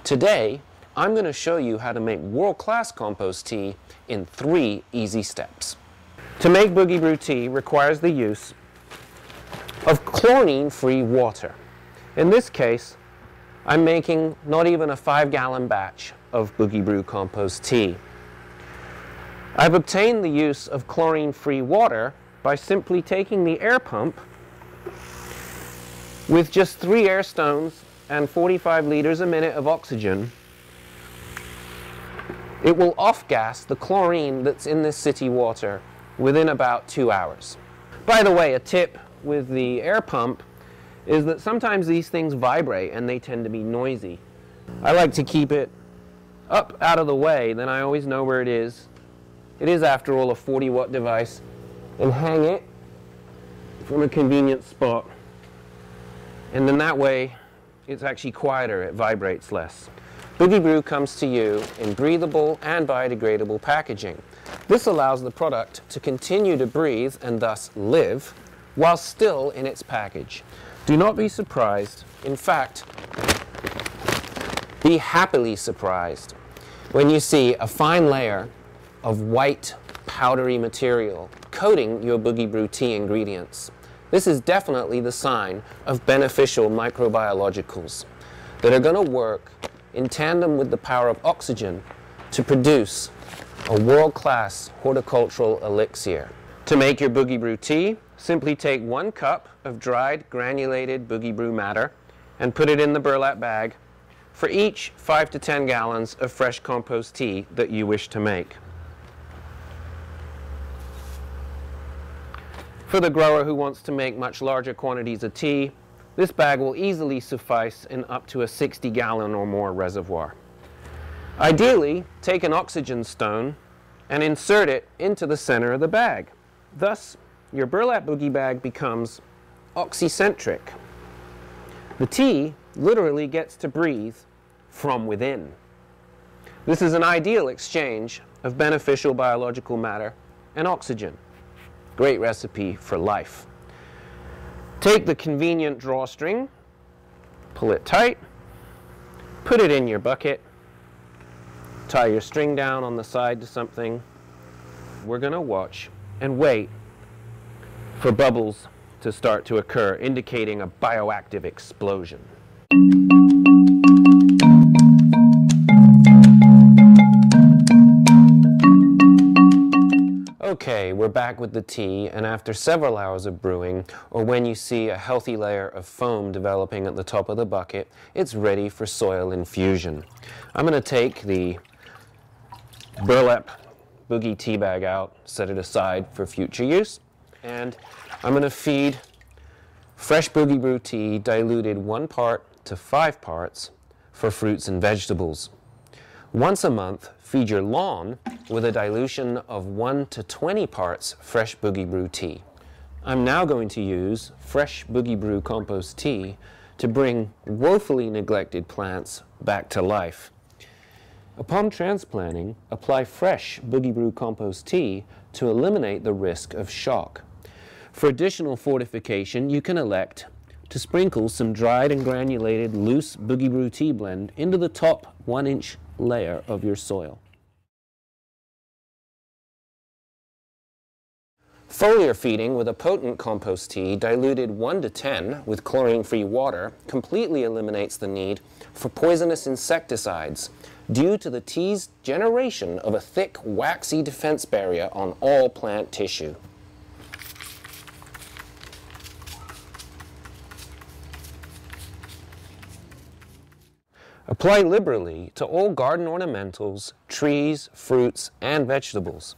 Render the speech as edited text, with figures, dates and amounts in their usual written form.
Today, I'm going to show you how to make world-class compost tea in 3 easy steps. To make Boogie Brew tea requires the use of chlorine-free water. In this case, I'm making not even a 5-gallon batch of Boogie Brew compost tea. I've obtained the use of chlorine-free water by simply taking the air pump with just 3 air stones and 45 liters a minute of oxygen. It will off-gas the chlorine that's in this city water within about 2 hours. By the way, a tip with the air pump is that sometimes these things vibrate and they tend to be noisy. I like to keep it up out of the way, then I always know where it is. It is, after all, a 40-watt device, and hang it from a convenient spot. And then that way, it's actually quieter, it vibrates less. Boogie Brew comes to you in breathable and biodegradable packaging. This allows the product to continue to breathe and thus live while still in its package. Do not be surprised, in fact, be happily surprised when you see a fine layer of white, powdery material coating your Boogie Brew tea ingredients. This is definitely the sign of beneficial microbiologicals that are going to work in tandem with the power of oxygen to produce a world-class horticultural elixir. To make your Boogie Brew tea, simply take 1 cup of dried granulated Boogie Brew matter and put it in the burlap bag for each 5 to 10 gallons of fresh compost tea that you wish to make. For the grower who wants to make much larger quantities of tea, this bag will easily suffice in up to a 60-gallon or more reservoir. Ideally, take an oxygen stone and insert it into the center of the bag. Thus, your burlap boogie bag becomes oxycentric. The tea literally gets to breathe from within. This is an ideal exchange of beneficial biological matter and oxygen. Great recipe for life. Take the convenient drawstring, pull it tight, put it in your bucket, tie your string down on the side to something. We're going to watch and wait for bubbles to start to occur, indicating a bioactive explosion. Okay, we're back with the tea, and after several hours of brewing, or when you see a healthy layer of foam developing at the top of the bucket, it's ready for soil infusion. I'm going to take the burlap boogie tea bag out, set it aside for future use, and I'm going to feed fresh Boogie Brew tea diluted 1 part to 5 parts for fruits and vegetables. Once a month, feed your lawn with a dilution of 1 to 20 parts fresh Boogie Brew tea. I'm now going to use fresh Boogie Brew compost tea to bring woefully neglected plants back to life. Upon transplanting, apply fresh Boogie Brew compost tea to eliminate the risk of shock. For additional fortification, you can elect to sprinkle some dried and granulated loose Boogie Brew tea blend into the top 1-inch layer of your soil. Foliar feeding with a potent compost tea diluted 1 to 10 with chlorine-free water completely eliminates the need for poisonous insecticides due to the tea's generation of a thick, waxy defense barrier on all plant tissue. Apply liberally to all garden ornamentals, trees, fruits, and vegetables.